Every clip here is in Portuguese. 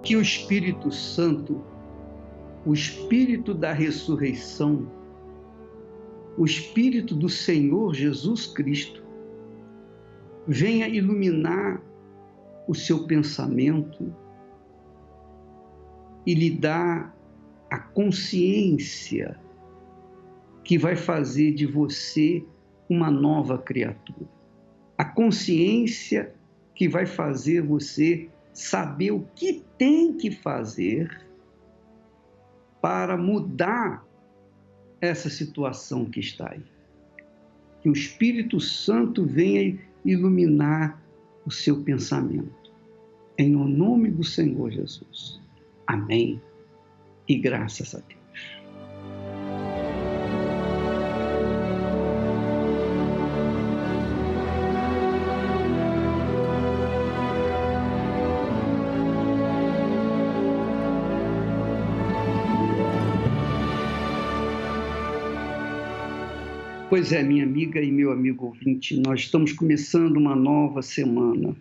Que o Espírito Santo, o Espírito da ressurreição, o Espírito do Senhor Jesus Cristo, venha iluminar o seu pensamento e lhe dar a consciência que vai fazer de você uma nova criatura. A consciência que vai fazer você saber o que tem que fazer para mudar essa situação que está aí. Que o Espírito Santo venha iluminar o seu pensamento. Em o nome do Senhor Jesus. Amém. E graças a Deus. Pois é, minha amiga e meu amigo ouvinte, nós estamos começando uma nova semana.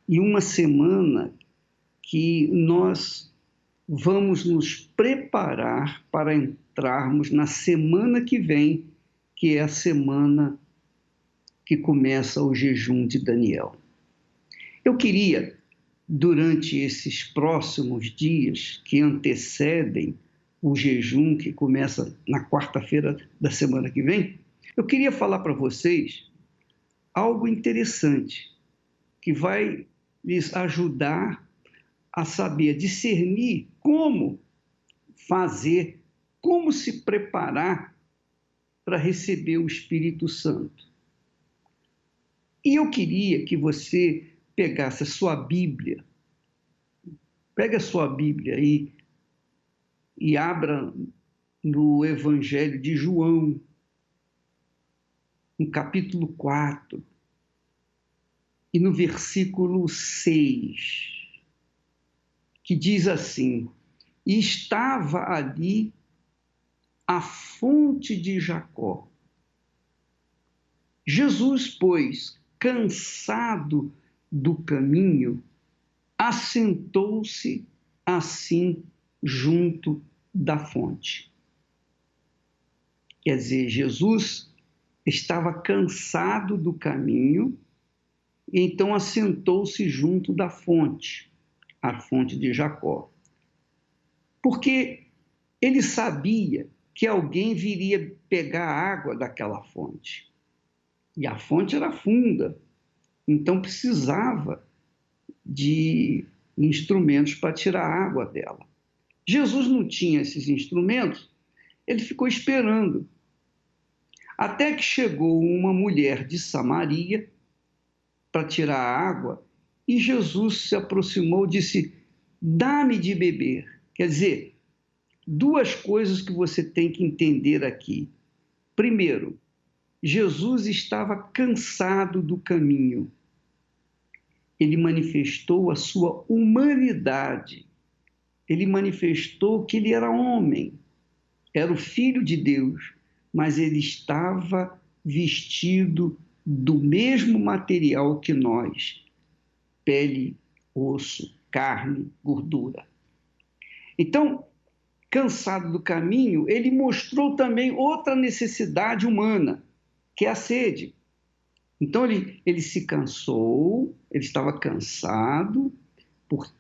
E uma semana que nós vamos nos preparar para entrarmos na semana que vem, que é a semana que começa o jejum de Daniel. Eu queria, durante esses próximos dias que antecedem o jejum que começa na quarta-feira da semana que vem, eu queria falar para vocês algo interessante que vai lhes ajudar a saber discernir como fazer, como se preparar para receber o Espírito Santo. E eu queria que você pegasse a sua Bíblia, pega a sua Bíblia e abra no Evangelho de João, no capítulo 4, e no versículo 6, que diz assim: e estava ali a fonte de Jacó. Jesus, pois, cansado do caminho, assentou-se assim junto da fonte. Quer dizer, Jesus estava cansado do caminho, e então assentou-se junto da fonte, a fonte de Jacó. Porque ele sabia que alguém viria pegar a água daquela fonte. E a fonte era funda, então precisava de instrumentos para tirar a água dela. Jesus não tinha esses instrumentos, ele ficou esperando. Até que chegou uma mulher de Samaria para tirar a água, e Jesus se aproximou e disse: dá-me de beber. Quer dizer, duas coisas que você tem que entender aqui. Primeiro, Jesus estava cansado do caminho. Ele manifestou a sua humanidade. Ele manifestou que ele era homem, era o Filho de Deus, mas ele estava vestido do mesmo material que nós: pele, osso, carne, gordura. Então, cansado do caminho, ele mostrou também outra necessidade humana, que é a sede. Então, ele se cansou, ele estava cansado,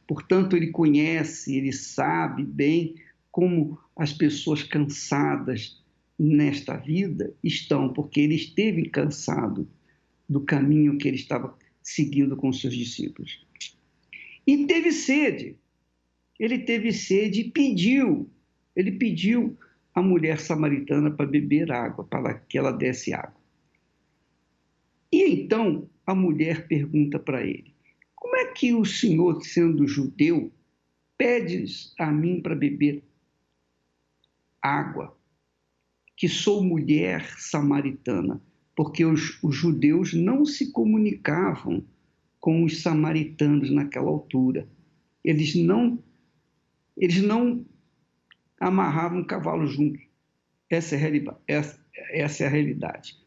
portanto, ele conhece, ele sabe bem como as pessoas cansadas nesta vida estão, porque ele esteve cansado do caminho que ele estava seguindo com seus discípulos. E teve sede. Ele teve sede e pediu. Ele pediu à mulher samaritana para beber água, para que ela desse água. E então a mulher pergunta para ele: como é que o senhor, sendo judeu, pedes a mim para beber água, que sou mulher samaritana? Porque os judeus não se comunicavam com os samaritanos naquela altura. Eles não amarravam cavalo juntos. Essa é a realidade.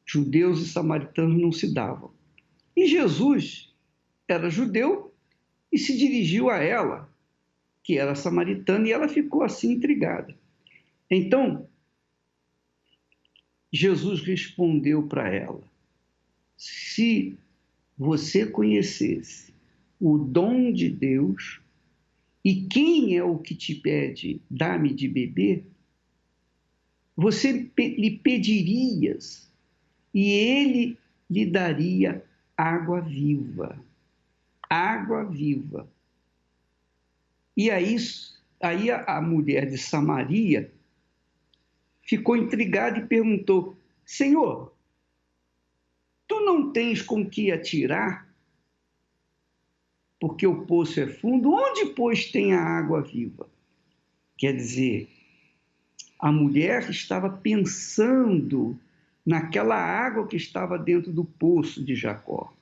Judeus e samaritanos não se davam. E Jesus era judeu e se dirigiu a ela, que era samaritana, e ela ficou assim intrigada. Então, Jesus respondeu para ela: se você conhecesse o dom de Deus e quem é o que te pede, dá-me de beber, você lhe pedirias e ele lhe daria água viva. Água viva. E aí a mulher de Samaria ficou intrigada e perguntou: Senhor, tu não tens com que atirar, porque o poço é fundo? Onde, pois, tem a água viva? Quer dizer, a mulher estava pensando naquela água que estava dentro do poço de Jacó.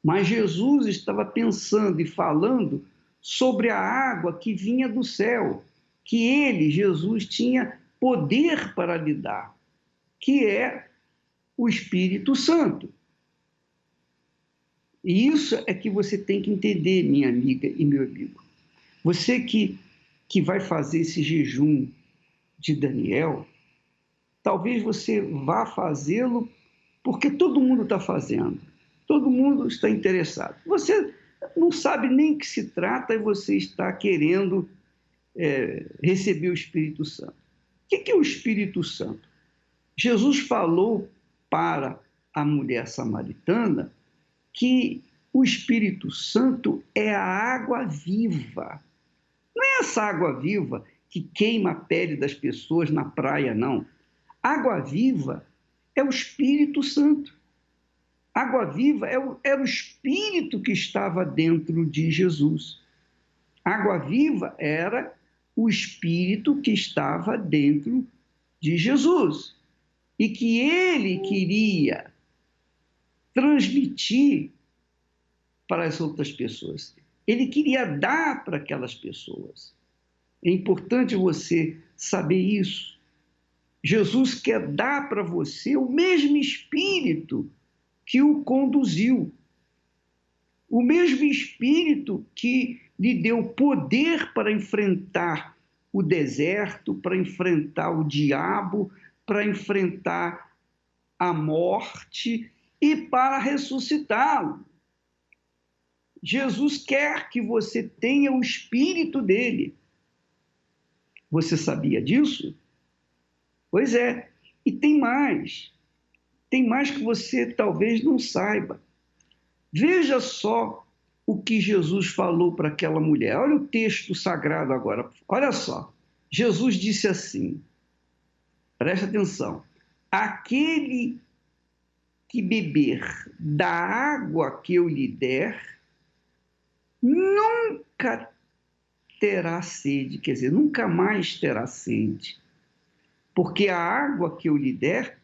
Mas Jesus estava pensando e falando sobre a água que vinha do céu, que ele, Jesus, tinha poder para lhe dar, que é o Espírito Santo. E isso é que você tem que entender, minha amiga e meu amigo. Você que vai fazer esse jejum de Daniel, talvez você vá fazê-lo porque todo mundo está fazendo, todo mundo está interessado. Você não sabe nem o que se trata e você está querendo receber o Espírito Santo. O que é o Espírito Santo? Jesus falou para a mulher samaritana que o Espírito Santo é a água viva. Não é essa água viva que queima a pele das pessoas na praia, não. Água viva é o Espírito Santo. Água viva era o Espírito que estava dentro de Jesus. Água viva era o Espírito que estava dentro de Jesus e que ele queria transmitir para as outras pessoas. Ele queria dar para aquelas pessoas. É importante você saber isso. Jesus quer dar para você o mesmo Espírito que o conduziu, o mesmo Espírito que lhe deu poder para enfrentar o deserto, para enfrentar o diabo, para enfrentar a morte e para ressuscitá-lo. Jesus quer que você tenha o Espírito dele. Você sabia disso? Pois é. E tem mais. Tem mais que você talvez não saiba. Veja só o que Jesus falou para aquela mulher. Olha o texto sagrado agora. Olha só. Jesus disse assim, presta atenção: aquele que beber da água que eu lhe der, nunca terá sede, quer dizer, nunca mais terá sede, porque a água que eu lhe der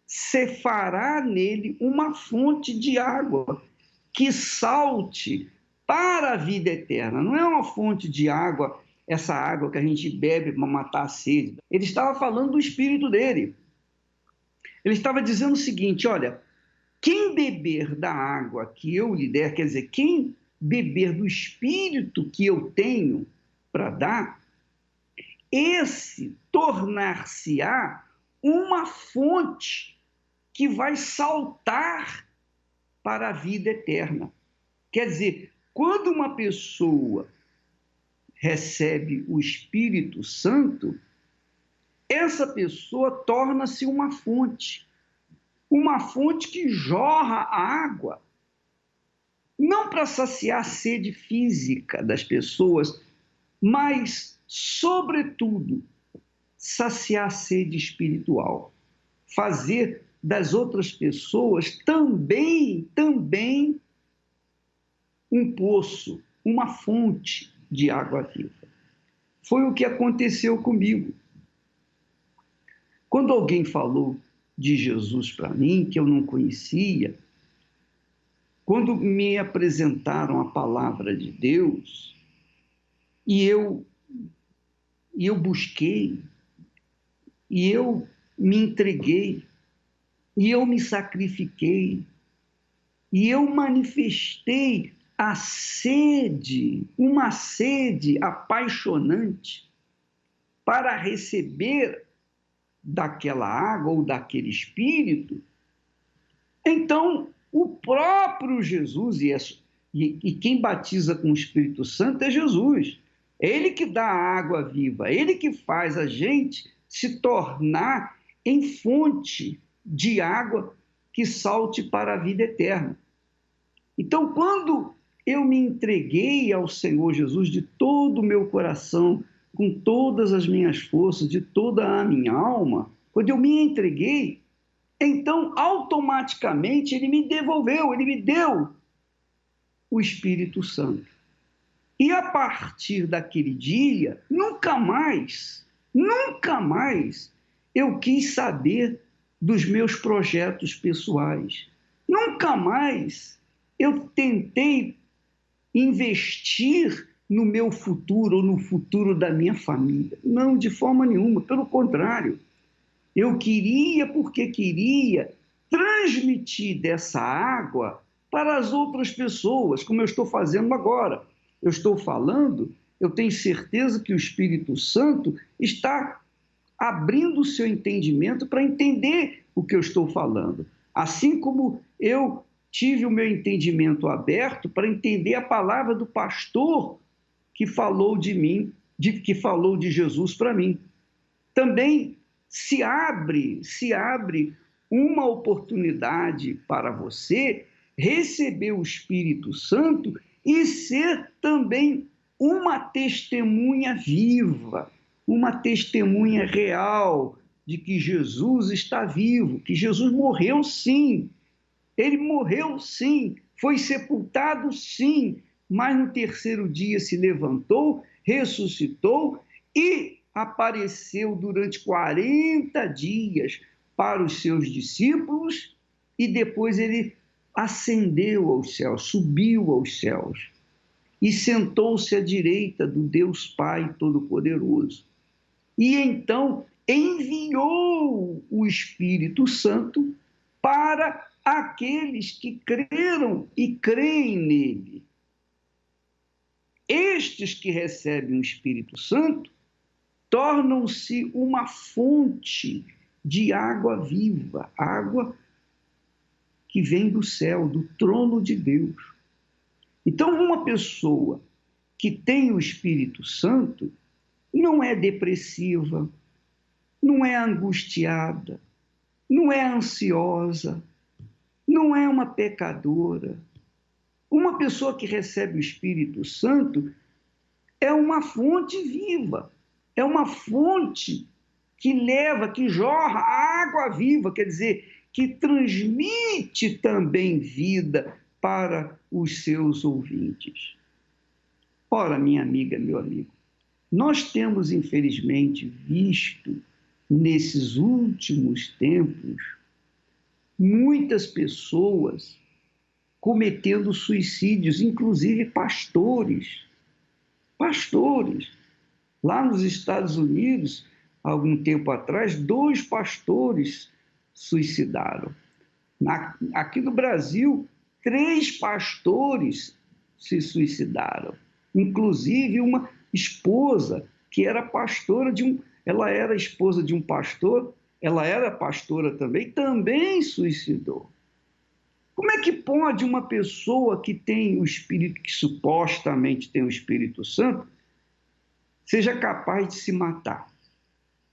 se fará nele uma fonte de água que salte para a vida eterna. Não é uma fonte de água, essa água que a gente bebe para matar a sede. Ele estava falando do Espírito dele. Ele estava dizendo o seguinte: olha, quem beber da água que eu lhe der, quer dizer, quem beber do Espírito que eu tenho para dar, esse tornar-se-á uma fonte que vai saltar para a vida eterna. Quer dizer, quando uma pessoa recebe o Espírito Santo, essa pessoa torna-se uma fonte que jorra água, não para saciar a sede física das pessoas, mas, sobretudo, saciar a sede espiritual, fazer das outras pessoas também um poço, uma fonte de água viva. Foi o que aconteceu comigo. Quando alguém falou de Jesus para mim, que eu não conhecia, quando me apresentaram a palavra de Deus, e eu busquei, e eu me entreguei, e eu me sacrifiquei, e eu manifestei a sede, uma sede apaixonante para receber daquela água ou daquele Espírito, então o próprio Jesus, e quem batiza com o Espírito Santo é Jesus, é Ele que dá a água viva, é Ele que faz a gente se tornar em fonte de água que salte para a vida eterna. Então, quando eu me entreguei ao Senhor Jesus de todo o meu coração, com todas as minhas forças, de toda a minha alma, quando eu me entreguei, então automaticamente Ele me devolveu, Ele me deu o Espírito Santo. E a partir daquele dia, nunca mais eu quis saber dos meus projetos pessoais. Nunca mais eu tentei investir no meu futuro ou no futuro da minha família. Não, de forma nenhuma, pelo contrário. Eu queria, porque queria, transmitir dessa água para as outras pessoas, como eu estou fazendo agora. Eu estou falando, eu tenho certeza que o Espírito Santo está abrindo o seu entendimento para entender o que eu estou falando. Assim como eu tive o meu entendimento aberto para entender a palavra do pastor que falou de mim, que falou de Jesus para mim. Também se abre uma oportunidade para você receber o Espírito Santo e ser também uma testemunha viva, uma testemunha real de que Jesus está vivo, que Jesus morreu sim, ele morreu sim, foi sepultado sim, mas no terceiro dia se levantou, ressuscitou e apareceu durante 40 dias para os seus discípulos e depois ele ascendeu aos céus, subiu aos céus e sentou-se à direita do Deus Pai Todo-Poderoso. E então enviou o Espírito Santo para aqueles que creram e creem nele. Estes que recebem o Espírito Santo tornam-se uma fonte de água viva, água que vem do céu, do trono de Deus. Então, uma pessoa que tem o Espírito Santo não é depressiva, não é angustiada, não é ansiosa, não é uma pecadora. Uma pessoa que recebe o Espírito Santo é uma fonte viva, é uma fonte que leva, que jorra água viva, quer dizer, que transmite também vida para os seus ouvintes. Ora, minha amiga, meu amigo, nós temos, infelizmente, visto nesses últimos tempos muitas pessoas cometendo suicídios, inclusive pastores. Pastores. Lá nos Estados Unidos, há algum tempo atrás, 2 pastores suicidaram. Aqui no Brasil, 3 pastores se suicidaram. Inclusive uma esposa que era pastora ela era esposa de um pastor, ela era pastora também suicidou. Como é que pode uma pessoa que tem o Espírito, que supostamente tem o Espírito Santo, seja capaz de se matar?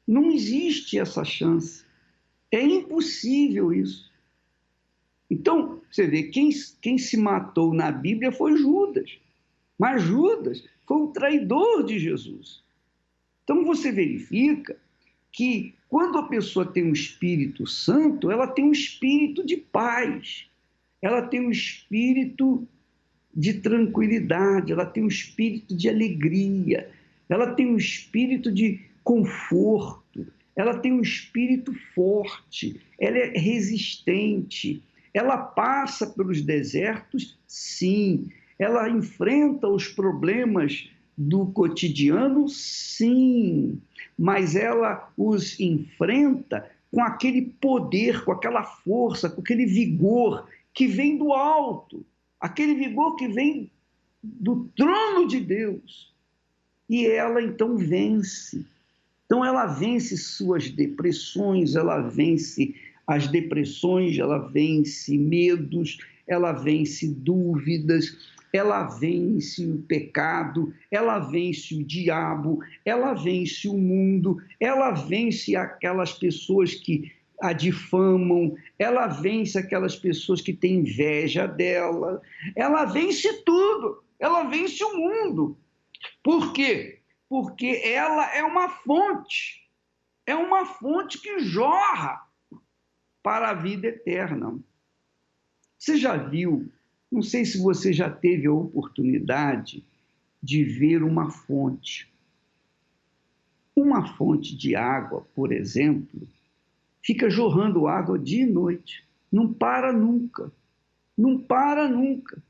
Não existe essa chance. É impossível isso. Então, você vê, quem se matou na Bíblia foi Judas. Mas Judas foi o traidor de Jesus. Então, você verifica que quando a pessoa tem um Espírito Santo, ela tem um espírito de paz, ela tem um espírito de tranquilidade, ela tem um espírito de alegria, ela tem um espírito de conforto, ela tem um espírito forte, ela é resistente, ela passa pelos desertos, sim, ela enfrenta os problemas do cotidiano, sim, mas ela os enfrenta com aquele poder, com aquela força, com aquele vigor que vem do alto. aquele vigor que vem do trono de Deus. E ela então vence. Então ela vence suas depressões, ela vence as depressões, ela vence medos, ela vence dúvidas, ela vence o pecado, ela vence o diabo, ela vence o mundo, ela vence aquelas pessoas que a difamam, ela vence aquelas pessoas que têm inveja dela, ela vence tudo, ela vence o mundo. Por quê? Porque ela é uma fonte que jorra para a vida eterna. Você já viu, não sei se você já teve a oportunidade de ver uma fonte. Uma fonte de água, por exemplo, fica jorrando água dia e noite. Não para nunca. Não para nunca.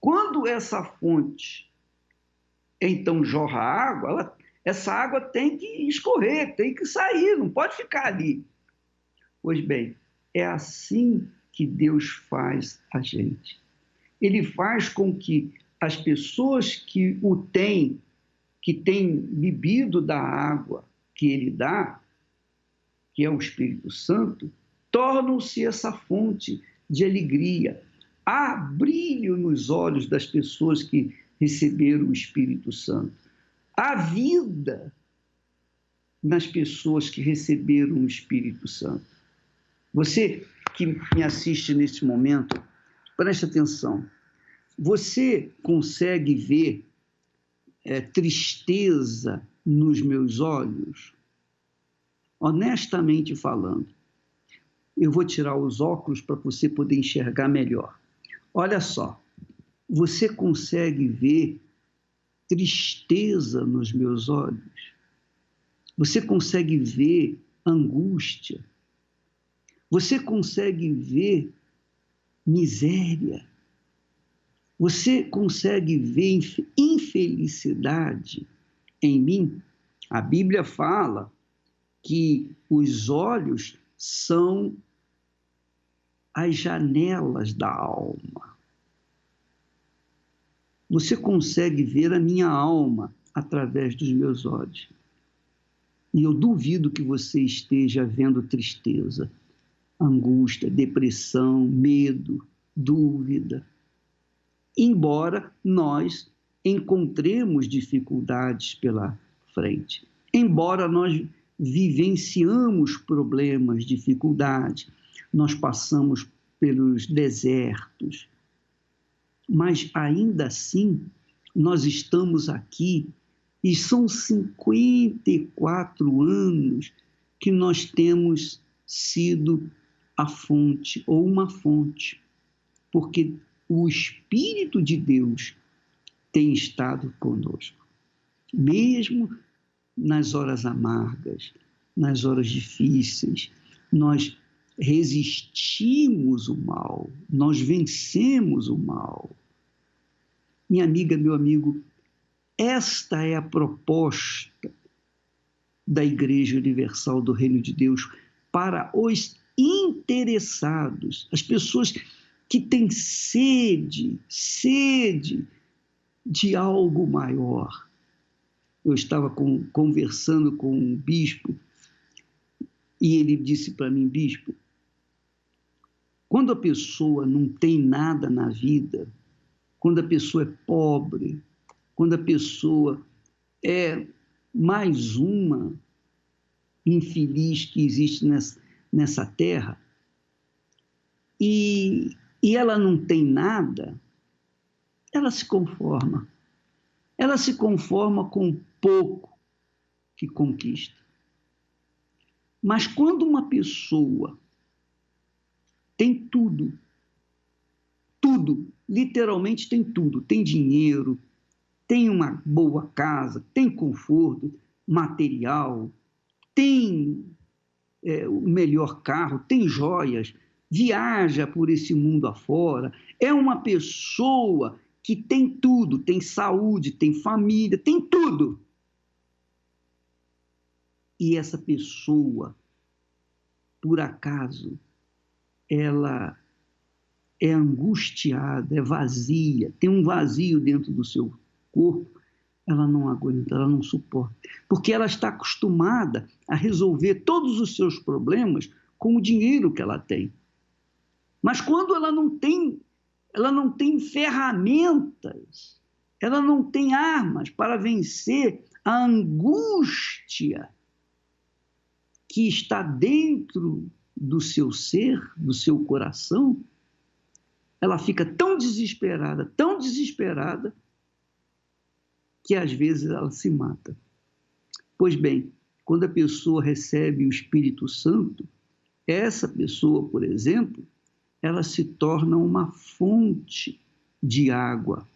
Quando essa fonte, então, jorra água, essa água tem que escorrer, tem que sair, não pode ficar ali. Pois bem, é assim que Deus faz a gente. Ele faz com que as pessoas que o têm, que têm bebido da água que ele dá, que é o Espírito Santo, tornam-se essa fonte de alegria. Há brilho nos olhos das pessoas que receberam o Espírito Santo. Há vida nas pessoas que receberam o Espírito Santo. Você que me assiste nesse momento, preste atenção. Você consegue ver tristeza nos meus olhos? Honestamente falando, eu vou tirar os óculos para você poder enxergar melhor. Olha só, você consegue ver tristeza nos meus olhos? Você consegue ver angústia? Você consegue ver miséria? Você consegue ver infelicidade em mim? A Bíblia fala que os olhos são as janelas da alma. Você consegue ver a minha alma através dos meus olhos. E eu duvido que você esteja vendo tristeza, angústia, depressão, medo, dúvida. Embora nós encontremos dificuldades pela frente, embora nós vivenciamos problemas, dificuldades, nós passamos pelos desertos, mas ainda assim nós estamos aqui e são 54 anos que nós temos sido a fonte ou uma fonte, porque o Espírito de Deus tem estado conosco, mesmo nas horas amargas, nas horas difíceis, nós resistimos o mal, nós vencemos o mal. Minha amiga, meu amigo, esta é a proposta da Igreja Universal do Reino de Deus para os interessados, as pessoas que têm sede de algo maior. Eu estava conversando com um bispo e ele disse para mim: bispo, quando a pessoa não tem nada na vida, quando a pessoa é pobre, quando a pessoa é mais uma infeliz que existe nessa terra, e ela não tem nada, ela se conforma. Ela se conforma com o pouco que conquista. Mas quando uma pessoa tem tudo, literalmente tem tudo, tem dinheiro, tem uma boa casa, tem conforto material, tem o melhor carro, tem joias, viaja por esse mundo afora, é uma pessoa que tem tudo, tem saúde, tem família, tem tudo. E essa pessoa, por acaso, ela é angustiada, é vazia, tem um vazio dentro do seu corpo, ela não aguenta, ela não suporta, porque ela está acostumada a resolver todos os seus problemas com o dinheiro que ela tem. Mas quando ela não tem ferramentas, ela não tem armas para vencer a angústia que está dentro do seu ser, do seu coração, ela fica tão desesperada, que às vezes ela se mata. Pois bem, quando a pessoa recebe o Espírito Santo, essa pessoa, por exemplo, ela se torna uma fonte de água.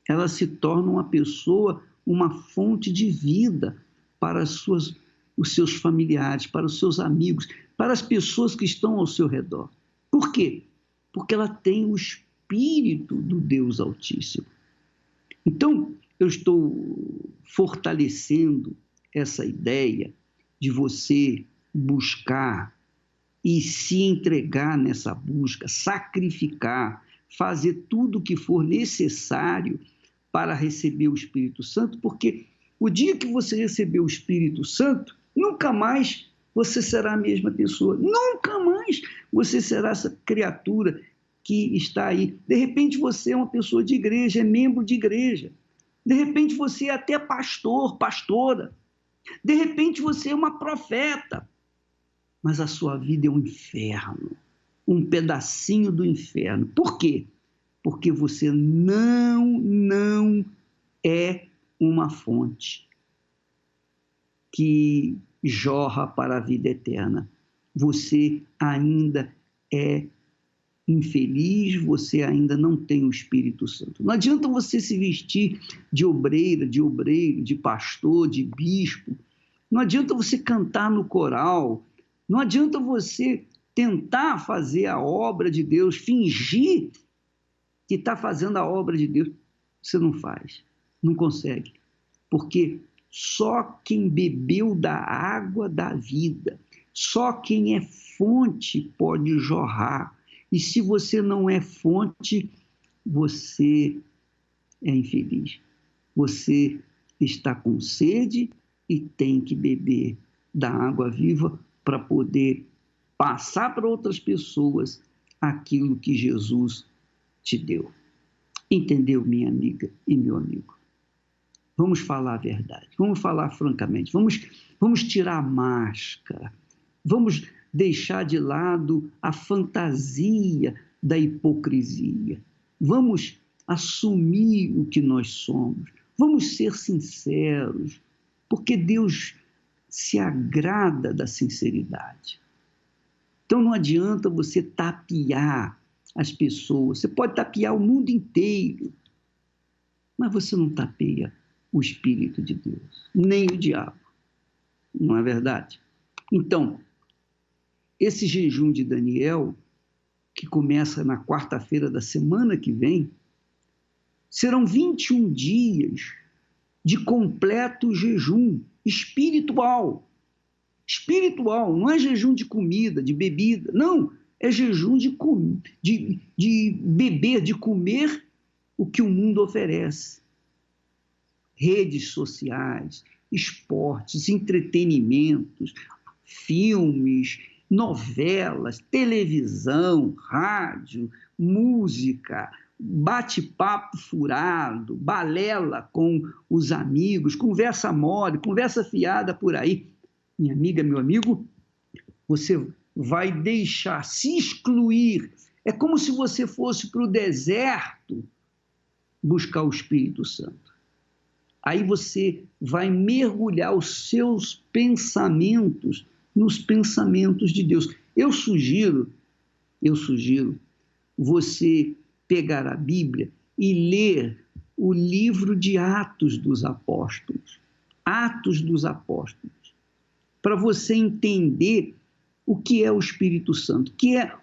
Ela se torna uma pessoa, uma fonte de vida para os seus familiares, para os seus amigos, para as pessoas que estão ao seu redor. Por quê? Porque ela tem o Espírito do Deus Altíssimo. Então, eu estou fortalecendo essa ideia de você buscar e se entregar nessa busca, sacrificar, fazer tudo o que for necessário para receber o Espírito Santo, porque o dia que você receber o Espírito Santo, nunca mais você será a mesma pessoa, nunca mais você será essa criatura que está aí. De repente você é uma pessoa de igreja, é membro de igreja. De repente você é até pastor, pastora. De repente você é uma profeta. Mas a sua vida é um inferno, um pedacinho do inferno. Por quê? Porque você não é uma fonte que jorra para a vida eterna. Você ainda é infeliz, você ainda não tem o Espírito Santo. Não adianta você se vestir de obreira, de obreiro, de pastor, de bispo. Não adianta você cantar no coral. Não adianta você tentar fazer a obra de Deus, fingir que está fazendo a obra de Deus. Você não faz, não consegue. Porque só quem bebeu da água da vida, só quem é fonte pode jorrar. E se você não é fonte, você é infeliz. Você está com sede e tem que beber da água viva para poder passar para outras pessoas aquilo que Jesus te deu. Entendeu, minha amiga e meu amigo? Vamos falar a verdade, vamos falar francamente, vamos tirar a máscara, vamos deixar de lado a fantasia da hipocrisia, vamos assumir o que nós somos, vamos ser sinceros, porque Deus se agrada da sinceridade. Então não adianta você tapear as pessoas, você pode tapear o mundo inteiro, mas você não tapeia o Espírito de Deus, nem o diabo, não é verdade? Então, esse jejum de Daniel, que começa na quarta-feira da semana que vem, serão 21 dias de completo jejum espiritual. Espiritual, não é jejum de comida, de bebida, não, é jejum de beber, de comer o que o mundo oferece. Redes sociais, esportes, entretenimentos, filmes, novelas, televisão, rádio, música, bate-papo furado, balela com os amigos, conversa mole, conversa fiada por aí. Minha amiga, meu amigo, você vai deixar se excluir. É como se você fosse para o deserto buscar o Espírito Santo. Aí você vai mergulhar os seus pensamentos nos pensamentos de Deus. Eu sugiro você pegar a Bíblia e ler o livro de Atos dos Apóstolos. Atos dos Apóstolos. Para você entender o que é o Espírito Santo,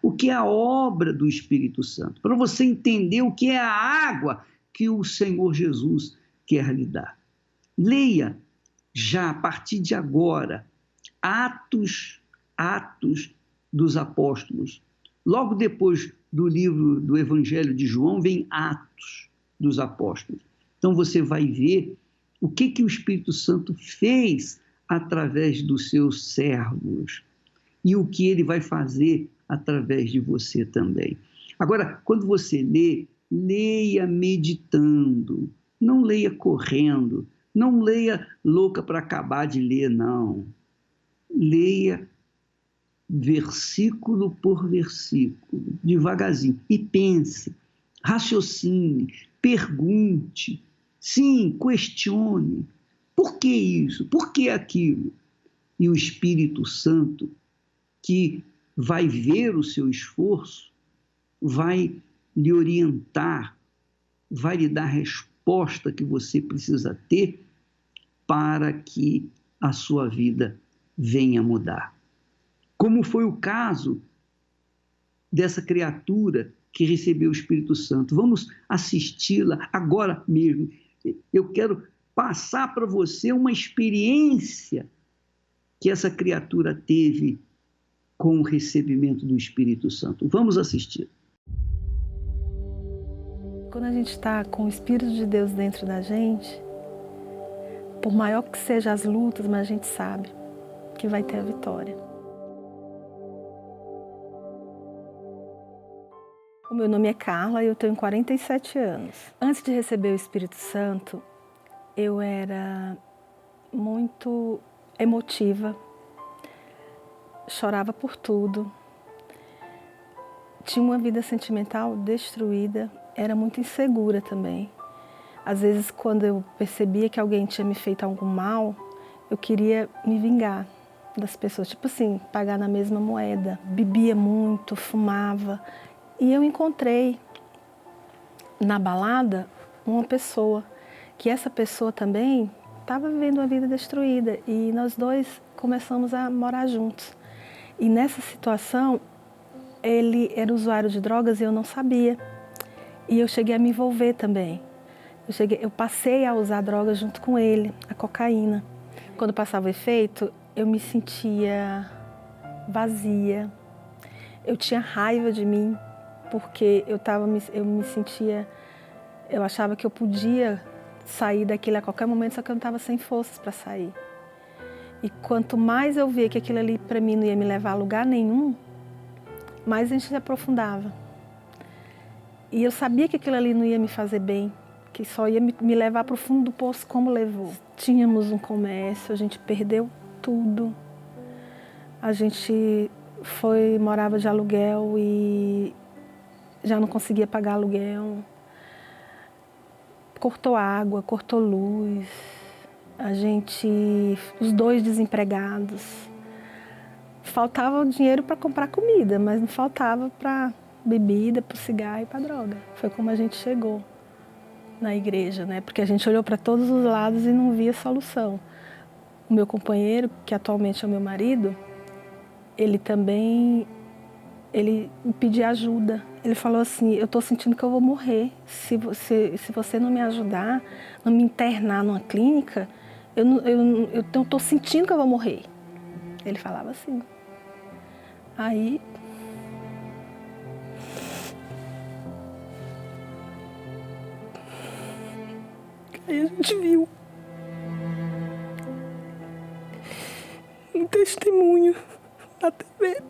o que é a obra do Espírito Santo. Para você entender o que é a água que o Senhor Jesus quer lhe dar. Leia já, a partir de agora, Atos dos Apóstolos. Logo depois do livro do Evangelho de João, vem Atos dos Apóstolos. Então você vai ver o que o Espírito Santo fez através dos seus servos e o que ele vai fazer através de você também. Agora, quando você lê, leia meditando, não leia correndo, não leia louca para acabar de ler, não. Leia versículo por versículo, devagarzinho, e pense, raciocine, pergunte, sim, questione. Por que isso? Por que aquilo? E o Espírito Santo, que vai ver o seu esforço, vai lhe orientar, vai lhe dar a resposta que você precisa ter para que a sua vida venha mudar. Como foi o caso dessa criatura que recebeu o Espírito Santo. Vamos assisti-la agora mesmo. Eu quero passar para você uma experiência que essa criatura teve com o recebimento do Espírito Santo. Vamos assistir. Quando a gente está com o Espírito de Deus dentro da gente, por maior que sejam as lutas, mas a gente sabe que vai ter a vitória. O meu nome é Carla e eu tenho 47 anos. Antes de receber o Espírito Santo, eu era muito emotiva, chorava por tudo, tinha uma vida sentimental destruída, era muito insegura também. Às vezes, quando eu percebia que alguém tinha me feito algum mal, eu queria me vingar das pessoas, tipo assim, pagar na mesma moeda. Bebia muito, fumava. E eu encontrei na balada uma pessoa, que essa pessoa também estava vivendo uma vida destruída. E nós dois começamos a morar juntos. E nessa situação, ele era usuário de drogas e eu não sabia. E eu cheguei a me envolver também. Eu passei a usar drogas junto com ele, a cocaína. Quando passava o efeito, eu me sentia vazia. Eu tinha raiva de mim, porque eu achava que eu podia sair daquilo a qualquer momento, só que eu não estava sem forças para sair. E quanto mais eu via que aquilo ali para mim não ia me levar a lugar nenhum, mais a gente se aprofundava. E eu sabia que aquilo ali não ia me fazer bem, que só ia me levar para o fundo do poço como levou. Tínhamos um comércio, a gente perdeu tudo. A gente morava de aluguel e já não conseguia pagar aluguel. Cortou água, cortou luz. Os dois desempregados. Faltava dinheiro para comprar comida, mas não faltava para bebida, para cigarro e para droga. Foi como a gente chegou na igreja, né? Porque a gente olhou para todos os lados e não via solução. O meu companheiro, que atualmente é o meu marido, ele me pediu ajuda. Ele falou assim, eu estou sentindo que eu vou morrer. Se você não me ajudar, não me internar numa clínica, eu estou sentindo que eu vou morrer. Ele falava assim. Aí a gente viu um testemunho na TV.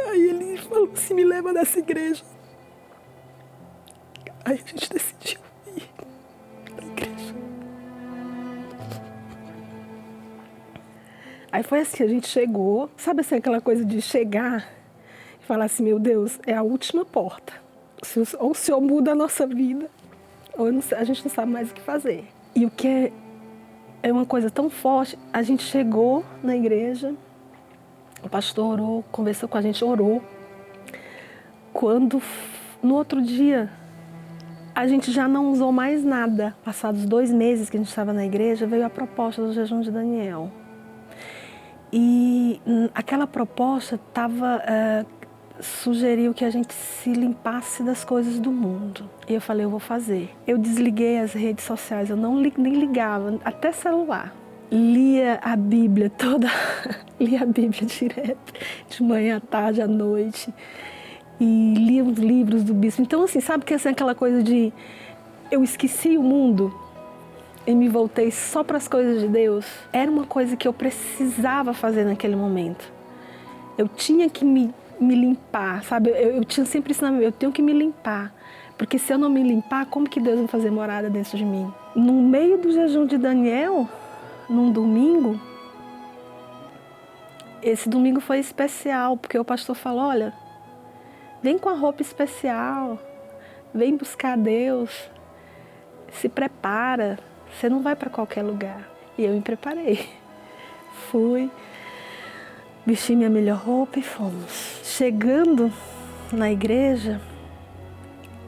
Aí ele falou assim, me leva nessa igreja. Aí a gente decidiu ir na igreja. Aí foi assim, a gente chegou, sabe assim, aquela coisa de chegar e falar assim, meu Deus, é a última porta. Ou o Senhor muda a nossa vida, ou a gente não sabe mais o que fazer. E o que é uma coisa tão forte, a gente chegou na igreja, o pastor orou, conversou com a gente, orou. Quando, no outro dia, a gente já não usou mais nada. Passados 2 meses que a gente estava na igreja, veio a proposta do jejum de Daniel. E aquela proposta sugeriu que a gente se limpasse das coisas do mundo. E eu falei, eu vou fazer. Eu desliguei as redes sociais, eu nem ligava, até celular. lia a Bíblia toda, lia a Bíblia direto, de manhã, à tarde, à noite, e lia os livros do bispo. Então, assim, sabe que assim, aquela coisa de eu esqueci o mundo e me voltei só para as coisas de Deus? Era uma coisa que eu precisava fazer naquele momento. Eu tinha que me limpar, sabe? Eu tinha sempre ensinado, eu tenho que me limpar. Porque se eu não me limpar, como que Deus vai fazer morada dentro de mim? No meio do jejum de Daniel, num domingo, esse domingo foi especial, porque o pastor falou, olha, vem com a roupa especial, vem buscar Deus, se prepara, você não vai para qualquer lugar. E eu me preparei. Fui, vesti minha melhor roupa e fomos. Chegando na igreja,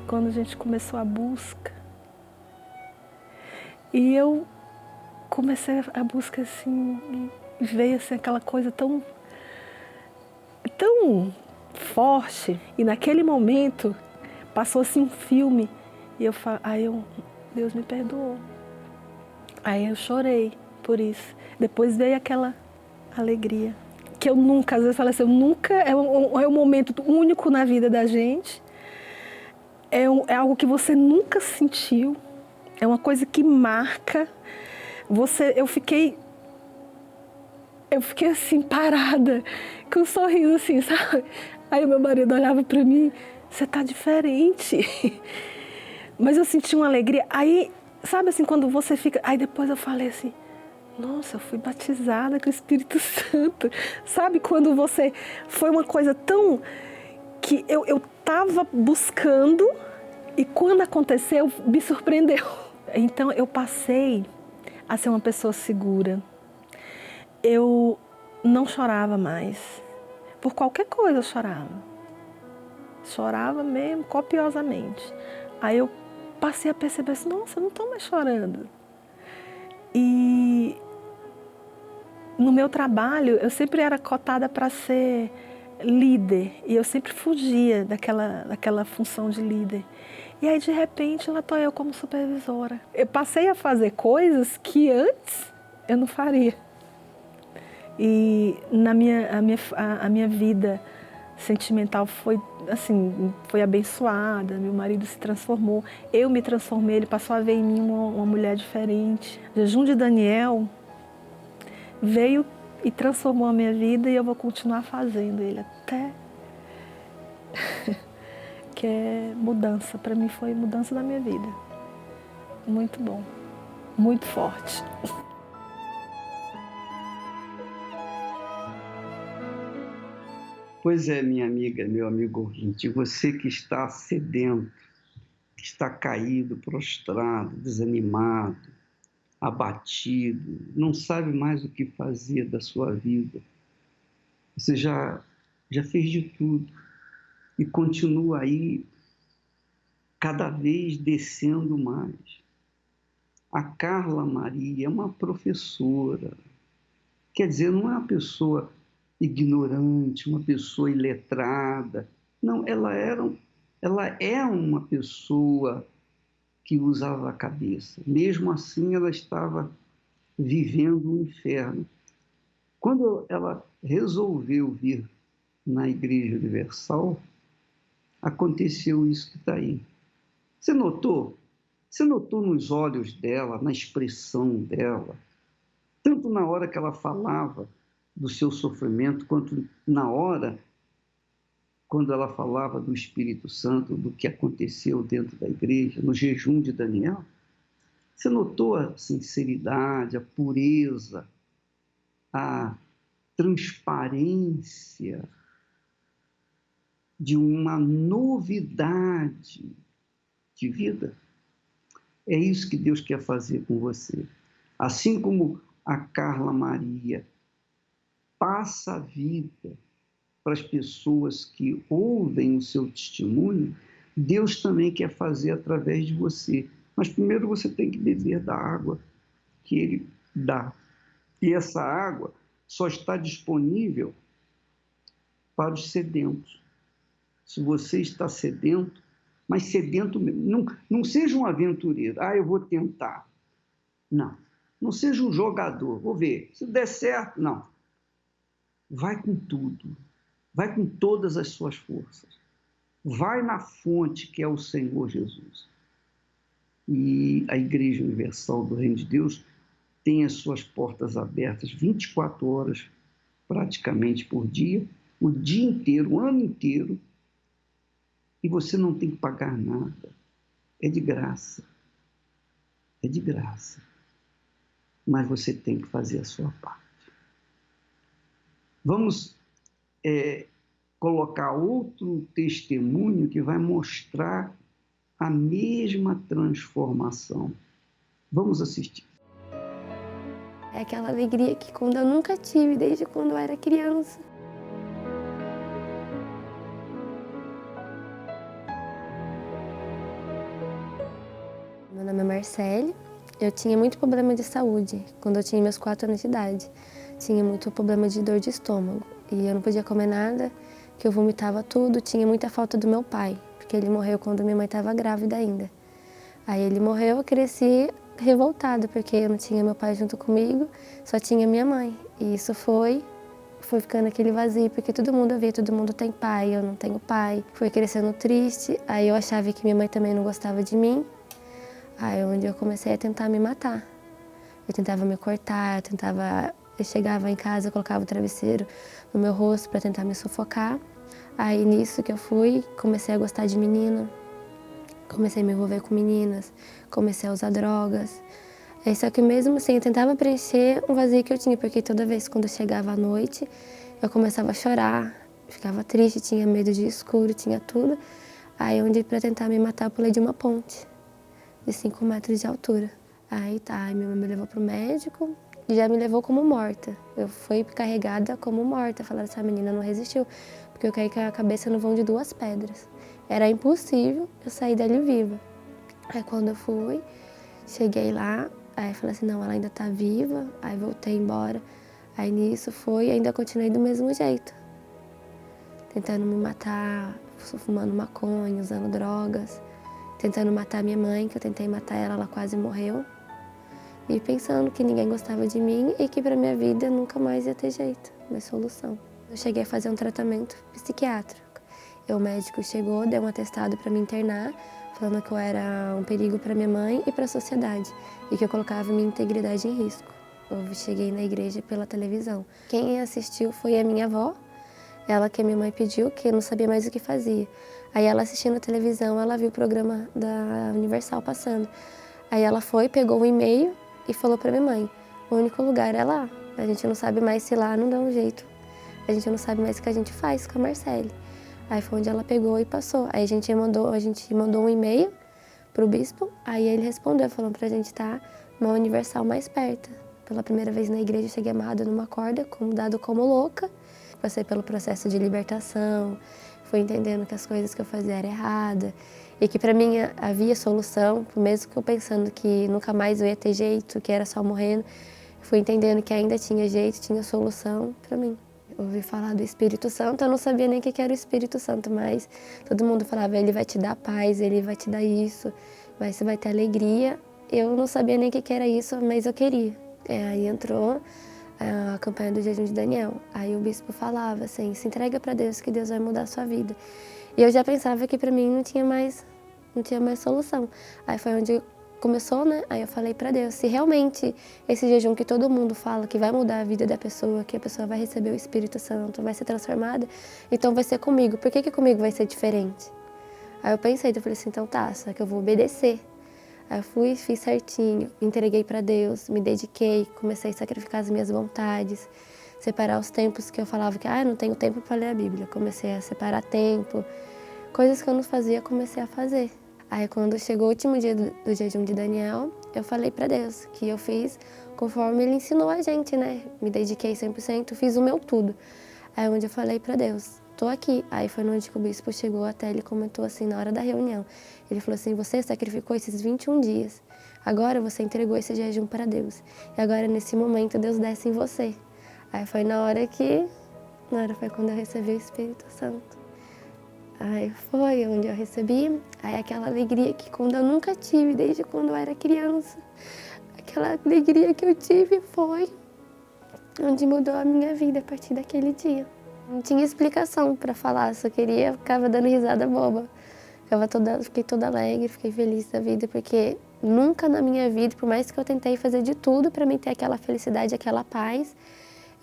quando a gente começou a busca, e eu comecei a busca assim, e veio assim aquela coisa tão forte, e naquele momento passou assim um filme, e Deus me perdoou. Aí eu chorei por isso. Depois veio aquela alegria, que eu nunca, às vezes eu falo assim, eu nunca, é um momento único na vida da gente, é algo que você nunca sentiu, é uma coisa que marca. Eu fiquei assim, parada, com um sorriso assim, sabe? Aí o meu marido olhava pra mim, você tá diferente. Mas eu senti uma alegria. Aí, sabe assim, quando você fica... Aí depois eu falei assim, nossa, eu fui batizada com o Espírito Santo. Sabe quando você... Foi uma coisa tão... que eu tava buscando e quando aconteceu, me surpreendeu. Então eu passei a ser uma pessoa segura. Eu não chorava mais. Por qualquer coisa eu chorava. Chorava mesmo, copiosamente. Aí eu passei a perceber assim, nossa, eu não estou mais chorando. E no meu trabalho, eu sempre era cotada para ser líder. E eu sempre fugia daquela função de líder. E aí, de repente, lá estou eu como supervisora. Eu passei a fazer coisas que antes eu não faria. E a minha vida sentimental foi assim, foi abençoada, meu marido se transformou, eu me transformei, ele passou a ver em mim uma mulher diferente. O jejum de Daniel veio e transformou a minha vida e eu vou continuar fazendo ele até que é mudança, para mim foi mudança da minha vida. Muito bom, muito forte. Pois é, minha amiga, meu amigo ouvinte, você que está sedento, que está caído, prostrado, desanimado, abatido, não sabe mais o que fazer da sua vida. Você já fez de tudo e continua aí cada vez descendo mais. A Carla Maria é uma professora, quer dizer, não é uma pessoa ignorante, uma pessoa iletrada. Não, ela é uma pessoa que usava a cabeça. Mesmo assim, ela estava vivendo um inferno. Quando ela resolveu vir na Igreja Universal, aconteceu isso que está aí. Você notou? Você notou nos olhos dela, na expressão dela, tanto na hora que ela falava do seu sofrimento, quanto na hora quando ela falava do Espírito Santo, do que aconteceu dentro da igreja, no jejum de Daniel? Você notou a sinceridade, a pureza, a transparência de uma novidade de vida? É isso que Deus quer fazer com você. Assim como a Carla Maria passa a vida para as pessoas que ouvem o seu testemunho, Deus também quer fazer através de você. Mas primeiro você tem que beber da água que Ele dá. E essa água só está disponível para os sedentos. Se você está sedento, mas sedento mesmo, não seja um aventureiro. Eu vou tentar. Não. Não seja um jogador. Vou ver. Se der certo, não. Vai com tudo. Vai com todas as suas forças. Vai na fonte que é o Senhor Jesus. E a Igreja Universal do Reino de Deus tem as suas portas abertas 24 horas, praticamente por dia, o dia inteiro, o ano inteiro, e você não tem que pagar nada. É de graça. É de graça. Mas você tem que fazer a sua parte. Vamos colocar outro testemunho que vai mostrar a mesma transformação. Vamos assistir. É aquela alegria que quando eu nunca tive, desde quando eu era criança. Meu nome é Marcele. Eu tinha muito problema de saúde quando eu tinha meus 4 anos de idade. Tinha muito problema de dor de estômago e eu não podia comer nada, que eu vomitava tudo. Tinha muita falta do meu pai, porque ele morreu quando minha mãe estava grávida ainda. Aí ele morreu, eu cresci revoltada, porque eu não tinha meu pai junto comigo, só tinha minha mãe. E isso foi ficando aquele vazio, porque todo mundo via, todo mundo tem pai, eu não tenho pai. Fui crescendo triste, aí eu achava que minha mãe também não gostava de mim. Aí onde eu comecei a tentar me matar. Eu tentava me cortar, eu chegava em casa, eu colocava o travesseiro no meu rosto para tentar me sufocar. Aí nisso que eu comecei a gostar de menina. Comecei a me envolver com meninas, comecei a usar drogas. Só que mesmo assim eu tentava preencher um vazio que eu tinha, porque toda vez quando eu chegava à noite, eu começava a chorar, ficava triste, tinha medo de escuro, tinha tudo. Aí onde para tentar me matar eu pulei de uma ponte, de 5 metros de altura. Aí minha mãe me levou pro médico e já me levou como morta. Eu fui carregada como morta, falaram essa menina não resistiu, porque eu caí com a cabeça no vão de 2 pedras. Era impossível eu sair dali viva. Aí quando eu cheguei lá, aí falei assim, não, ela ainda tá viva, aí voltei embora. Aí nisso ainda continuei do mesmo jeito. Tentando me matar, fumando maconha, usando drogas. Tentando matar minha mãe, que eu tentei matar ela, ela quase morreu. E pensando que ninguém gostava de mim e que pra minha vida nunca mais ia ter jeito, mais solução. Eu cheguei a fazer um tratamento psiquiátrico. O médico chegou, deu um atestado para me internar, falando que eu era um perigo para minha mãe e para a sociedade e que eu colocava minha integridade em risco. Eu cheguei na igreja pela televisão. Quem assistiu foi a minha avó, ela que a minha mãe pediu, que eu não sabia mais o que fazia. Aí ela assistindo a televisão, ela viu o programa da Universal passando. Aí ela pegou o e-mail e falou para minha mãe, o único lugar é lá, a gente não sabe mais se lá não dá um jeito, a gente não sabe mais o que a gente faz com a Marcele. Aí foi onde ela pegou e passou. Aí a gente mandou um e-mail pro bispo, aí ele respondeu, falando pra gente estar numa Universal mais perto. Pela primeira vez na igreja, eu cheguei amarrada numa corda, dado como louca. Passei pelo processo de libertação, fui entendendo que as coisas que eu fazia eram erradas e que pra mim havia solução, mesmo que eu pensando que nunca mais eu ia ter jeito, que era só morrendo, fui entendendo que ainda tinha jeito, tinha solução pra mim. Ouvi falar do Espírito Santo, eu não sabia nem o que era o Espírito Santo, mas todo mundo falava, ele vai te dar paz, ele vai te dar isso, você vai ter alegria. Eu não sabia nem o que era isso, mas eu queria. Aí entrou a campanha do jejum de Daniel. Aí o bispo falava assim, se entrega para Deus que Deus vai mudar a sua vida. E eu já pensava que para mim não tinha mais solução. Aí foi onde começou, né? Aí eu falei para Deus, se realmente esse jejum que todo mundo fala que vai mudar a vida da pessoa, que a pessoa vai receber o Espírito Santo, vai ser transformada, então vai ser comigo. Por que comigo vai ser diferente? Aí eu pensei, eu falei assim, então tá, só que eu vou obedecer. Aí eu fiz certinho, entreguei para Deus, me dediquei, comecei a sacrificar as minhas vontades, separar os tempos que eu falava que não tenho tempo para ler a Bíblia. Comecei a separar tempo, coisas que eu não fazia, comecei a fazer. Aí quando chegou o último dia do jejum de Daniel, eu falei para Deus que eu fiz conforme ele ensinou a gente, né? Me dediquei 100%, fiz o meu tudo. Aí onde eu falei para Deus, tô aqui. Aí foi onde que o bispo chegou até, ele comentou assim, na hora da reunião. Ele falou assim, você sacrificou esses 21 dias, agora você entregou esse jejum para Deus. E agora nesse momento Deus desce em você. Aí foi foi quando eu recebi o Espírito Santo. Aí foi onde eu recebi, aí aquela alegria que quando eu nunca tive, desde quando eu era criança. aquela alegria que eu tive foi onde mudou a minha vida a partir daquele dia. Não tinha explicação para falar, só ficava dando risada boba. Fiquei toda alegre, fiquei feliz da vida, porque nunca na minha vida, por mais que eu tentei fazer de tudo para mim ter aquela felicidade, aquela paz,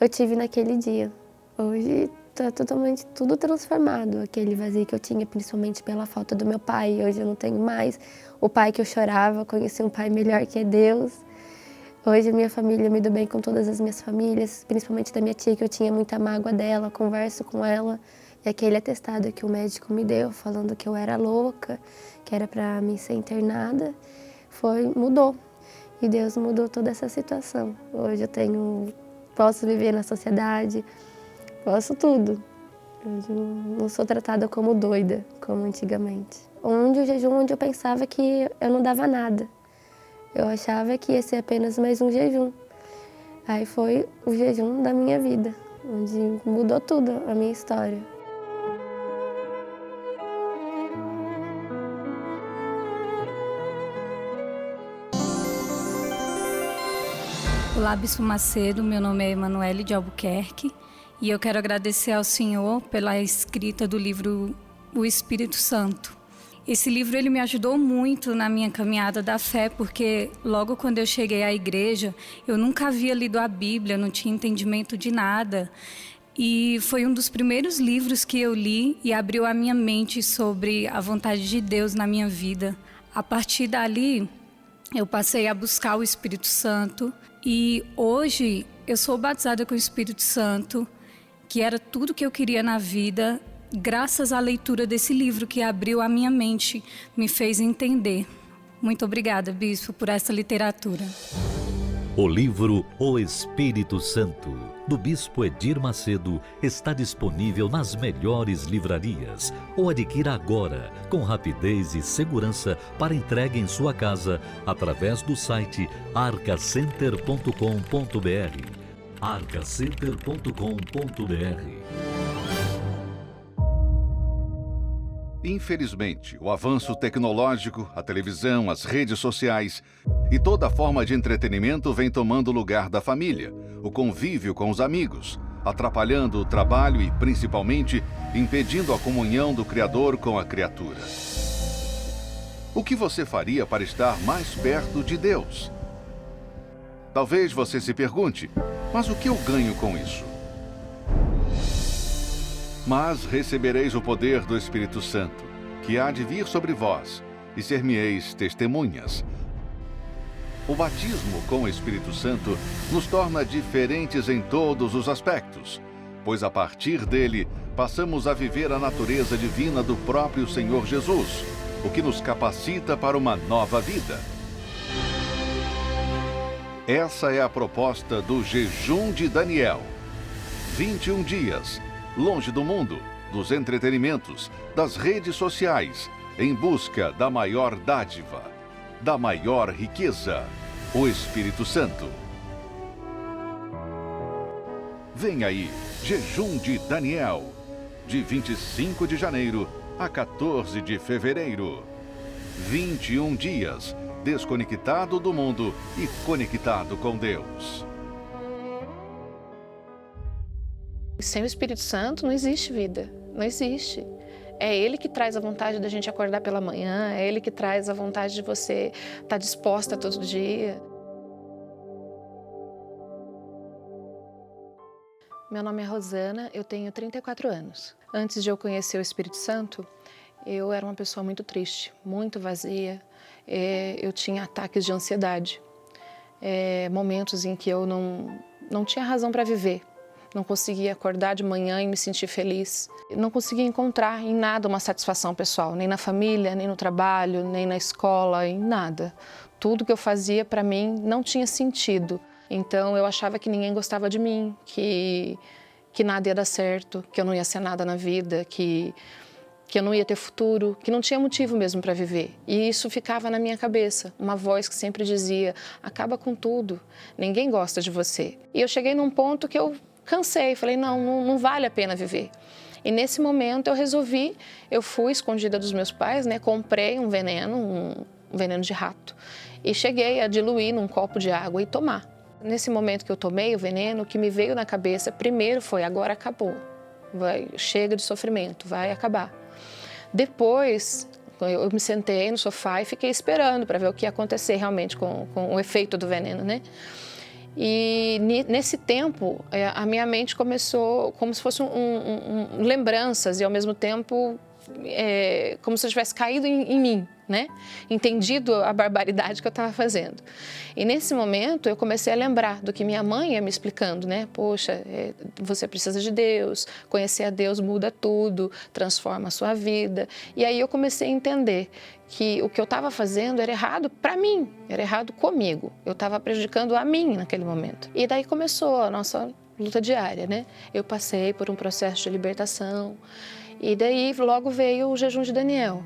eu tive naquele dia. Hoje está totalmente tudo transformado, aquele vazio que eu tinha, principalmente pela falta do meu pai. Hoje eu não tenho mais o pai que eu chorava, conheci um pai melhor que é Deus. Hoje a minha família, me dou bem com todas as minhas famílias, principalmente da minha tia, que eu tinha muita mágoa dela, converso com ela. E aquele atestado que o médico me deu, falando que eu era louca, que era para mim ser internada, mudou. E Deus mudou toda essa situação. Hoje posso viver na sociedade, posso tudo. Hoje eu não sou tratada como doida, como antigamente. O jejum onde eu pensava que eu não dava nada. Eu achava que ia ser apenas mais um jejum. Aí foi o jejum da minha vida, onde mudou tudo a minha história. Olá, Bispo Macedo, meu nome é Emanuele de Albuquerque e eu quero agradecer ao Senhor pela escrita do livro O Espírito Santo. Esse livro ele me ajudou muito na minha caminhada da fé, porque logo quando eu cheguei à igreja, eu nunca havia lido a Bíblia, não tinha entendimento de nada. E foi um dos primeiros livros que eu li e abriu a minha mente sobre a vontade de Deus na minha vida. A partir dali, eu passei a buscar o Espírito Santo e hoje eu sou batizada com o Espírito Santo, que era tudo que eu queria na vida, graças à leitura desse livro que abriu a minha mente, me fez entender. Muito obrigada, Bispo, por essa literatura. O livro O Espírito Santo, do Bispo Edir Macedo, está disponível nas melhores livrarias ou adquira agora, com rapidez e segurança para entrega em sua casa, através do site arcacenter.com.br. arcacenter.com.br. Infelizmente, o avanço tecnológico, a televisão, as redes sociais e toda forma de entretenimento vem tomando o lugar da família, o convívio com os amigos, atrapalhando o trabalho e, principalmente, impedindo a comunhão do Criador com a criatura. O que você faria para estar mais perto de Deus? Talvez você se pergunte, mas o que eu ganho com isso? Mas recebereis o poder do Espírito Santo, que há de vir sobre vós, e ser-me-eis testemunhas. O batismo com o Espírito Santo nos torna diferentes em todos os aspectos, pois a partir dele passamos a viver a natureza divina do próprio Senhor Jesus, o que nos capacita para uma nova vida. Essa é a proposta do Jejum de Daniel. 21 dias, longe do mundo, dos entretenimentos, das redes sociais, em busca da maior dádiva, da maior riqueza, o Espírito Santo. Vem aí, Jejum de Daniel, de 25 de janeiro a 14 de fevereiro. 21 dias, desconectado do mundo e conectado com Deus. Sem o Espírito Santo não existe vida, não existe. É Ele que traz a vontade da gente acordar pela manhã, é Ele que traz a vontade de você estar disposta todo dia. Meu nome é Rosana, eu tenho 34 anos. Antes de eu conhecer o Espírito Santo, eu era uma pessoa muito triste, muito vazia. Eu tinha ataques de ansiedade, momentos em que eu não tinha razão para viver. Não conseguia acordar de manhã e me sentir feliz. Não conseguia encontrar em nada uma satisfação pessoal, nem na família, nem no trabalho, nem na escola, em nada. Tudo que eu fazia para mim não tinha sentido. Então eu achava que ninguém gostava de mim, que nada ia dar certo, que eu não ia ser nada na vida, que eu não ia ter futuro, que não tinha motivo mesmo para viver. E isso ficava na minha cabeça, uma voz que sempre dizia, acaba com tudo, ninguém gosta de você. E eu cheguei num ponto que eu cansei, falei, não vale a pena viver. E nesse momento eu fui escondida dos meus pais, comprei um veneno de rato e cheguei a diluir num copo de água e tomar. Nesse momento que eu tomei o veneno, o que me veio na cabeça primeiro foi: agora acabou, chega de sofrimento, vai acabar. Depois, eu me sentei no sofá e fiquei esperando para ver o que ia acontecer realmente com o efeito do veneno, né? E nesse tempo, a minha mente começou como se fossem lembranças e, ao mesmo tempo, como se eu tivesse caído em mim, né? Entendido a barbaridade que eu estava fazendo. E nesse momento eu comecei a lembrar do que minha mãe ia me explicando, né? Poxa, você precisa de Deus, conhecer a Deus muda tudo, transforma a sua vida. E aí eu comecei a entender que o que eu estava fazendo era errado para mim, era errado comigo. Eu estava prejudicando a mim naquele momento. E daí começou a nossa luta diária, né? Eu passei por um processo de libertação e daí logo veio o jejum de Daniel.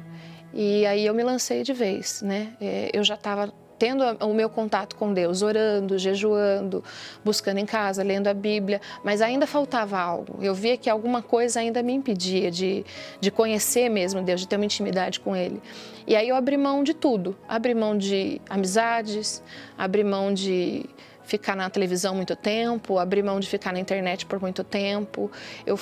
E aí eu me lancei de vez, né? Eu já estava tendo o meu contato com Deus, orando, jejuando, buscando em casa, lendo a Bíblia, mas ainda faltava algo. Eu via que alguma coisa ainda me impedia de conhecer mesmo Deus, de ter uma intimidade com Ele. E aí eu abri mão de tudo, abri mão de amizades, abri mão de ficar na televisão muito tempo, abri mão de ficar na internet por muito tempo. Eu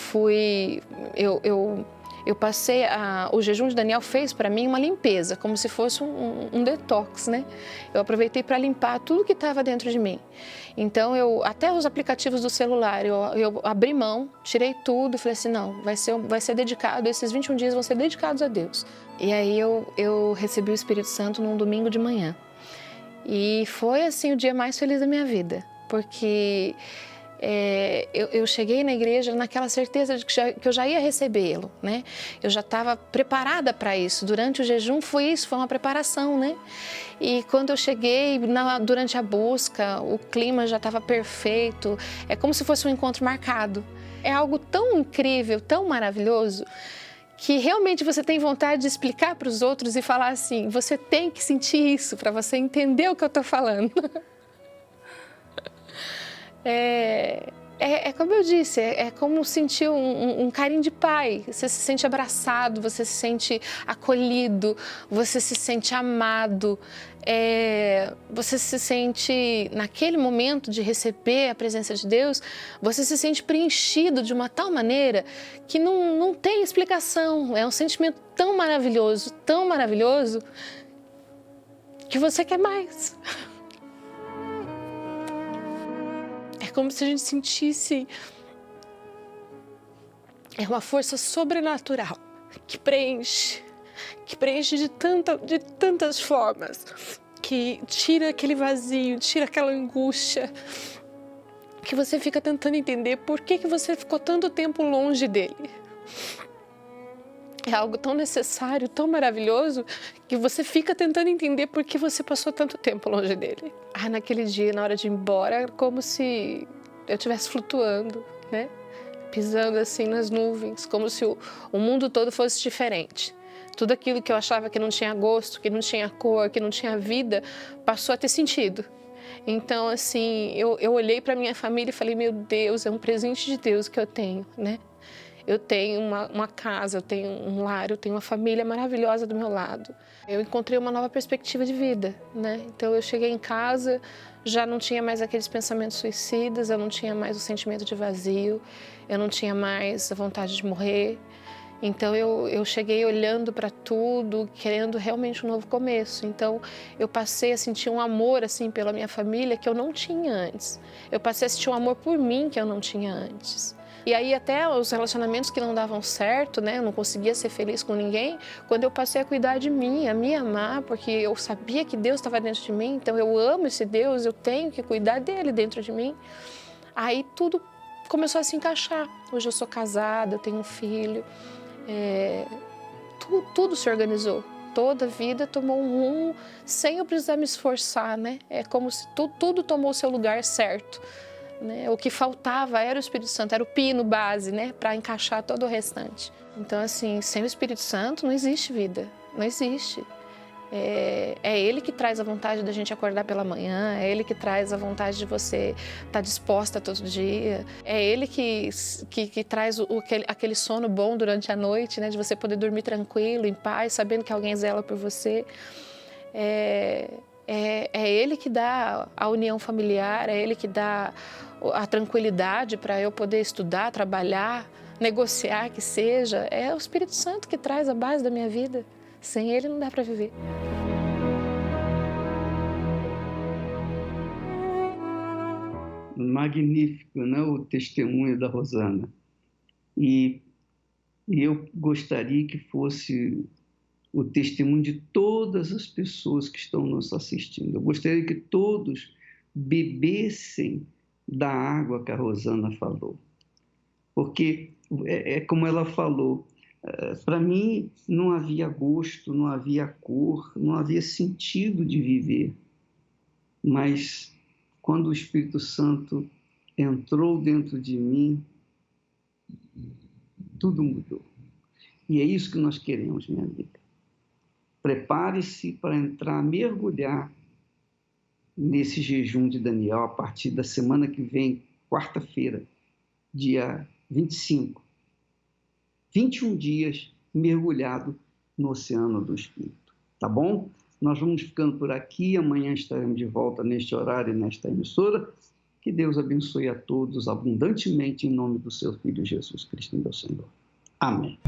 passei, o jejum de Daniel fez para mim uma limpeza, como se fosse um detox, né? Eu aproveitei para limpar tudo que estava dentro de mim. Então, até os aplicativos do celular, eu abri mão, tirei tudo e falei assim, não, vai ser dedicado, esses 21 dias vão ser dedicados a Deus. E aí eu recebi o Espírito Santo num domingo de manhã. E foi, assim, o dia mais feliz da minha vida, porque eu cheguei na igreja naquela certeza de que eu já ia recebê-lo, né? Eu já estava preparada para isso. Durante o jejum foi uma preparação, né? E quando eu cheguei durante a busca, o clima já estava perfeito. É como se fosse um encontro marcado. É algo tão incrível, tão maravilhoso, que realmente você tem vontade de explicar para os outros e falar assim, você tem que sentir isso para você entender o que eu estou falando. Como eu disse, é como sentir um carinho de pai. Você se sente abraçado, você se sente acolhido, você se sente amado. Você se sente, naquele momento de receber a presença de Deus, você se sente preenchido de uma tal maneira que não tem explicação. É um sentimento tão maravilhoso, que você quer mais. É como se a gente sentisse uma força sobrenatural que preenche de tantas formas, que tira aquele vazio, tira aquela angústia, que você fica tentando entender por que você ficou tanto tempo longe dele. É algo tão necessário, tão maravilhoso, que você fica tentando entender por que você passou tanto tempo longe dele. Naquele dia, na hora de ir embora, era como se eu estivesse flutuando, né? Pisando assim nas nuvens, como se o mundo todo fosse diferente. Tudo aquilo que eu achava que não tinha gosto, que não tinha cor, que não tinha vida, passou a ter sentido. Então, assim, eu olhei para minha família e falei, meu Deus, é um presente de Deus que eu tenho, né? Eu tenho uma casa, eu tenho um lar, eu tenho uma família maravilhosa do meu lado. Eu encontrei uma nova perspectiva de vida, né? Então eu cheguei em casa, já não tinha mais aqueles pensamentos suicidas, eu não tinha mais o sentimento de vazio, eu não tinha mais a vontade de morrer. Então eu cheguei olhando para tudo, querendo realmente um novo começo. Então eu passei a sentir um amor assim pela minha família que eu não tinha antes. Eu passei a sentir um amor por mim que eu não tinha antes. E aí até os relacionamentos que não davam certo, né? Eu não conseguia ser feliz com ninguém. Quando eu passei a cuidar de mim, a me amar, porque eu sabia que Deus estava dentro de mim, então eu amo esse Deus, eu tenho que cuidar dele dentro de mim. Aí tudo começou a se encaixar. Hoje eu sou casada, eu tenho um filho. Tudo se organizou. Toda a vida tomou um rumo sem eu precisar me esforçar, né? É como se tudo tomou o seu lugar certo. Né? O que faltava era o Espírito Santo, era o pino base, né? Para encaixar todo o restante. Então, assim, sem o Espírito Santo não existe vida, não existe. É Ele que traz a vontade da gente acordar pela manhã, é Ele que traz a vontade de você estar disposta todo dia, é Ele que traz aquele sono bom durante a noite, né? De você poder dormir tranquilo, em paz, sabendo que alguém zela por você. É Ele que dá a união familiar, é Ele que dá a tranquilidade para eu poder estudar, trabalhar, negociar, que seja. É o Espírito Santo que traz a base da minha vida. Sem Ele não dá para viver. Magnífico, né? O testemunho da Rosana. E eu gostaria que fosse o testemunho de todas as pessoas que estão nos assistindo. Eu gostaria que todos bebessem da água que a Rosana falou. Porque é como ela falou, para mim não havia gosto, não havia cor, não havia sentido de viver. Mas quando o Espírito Santo entrou dentro de mim, tudo mudou. E é isso que nós queremos, minha amiga. Prepare-se para entrar, mergulhar nesse jejum de Daniel a partir da semana que vem, quarta-feira, dia 25. 21 dias mergulhado no oceano do Espírito. Tá bom? Nós vamos ficando por aqui. Amanhã estaremos de volta neste horário e nesta emissora. Que Deus abençoe a todos abundantemente em nome do seu Filho Jesus Cristo, meu Senhor. Amém.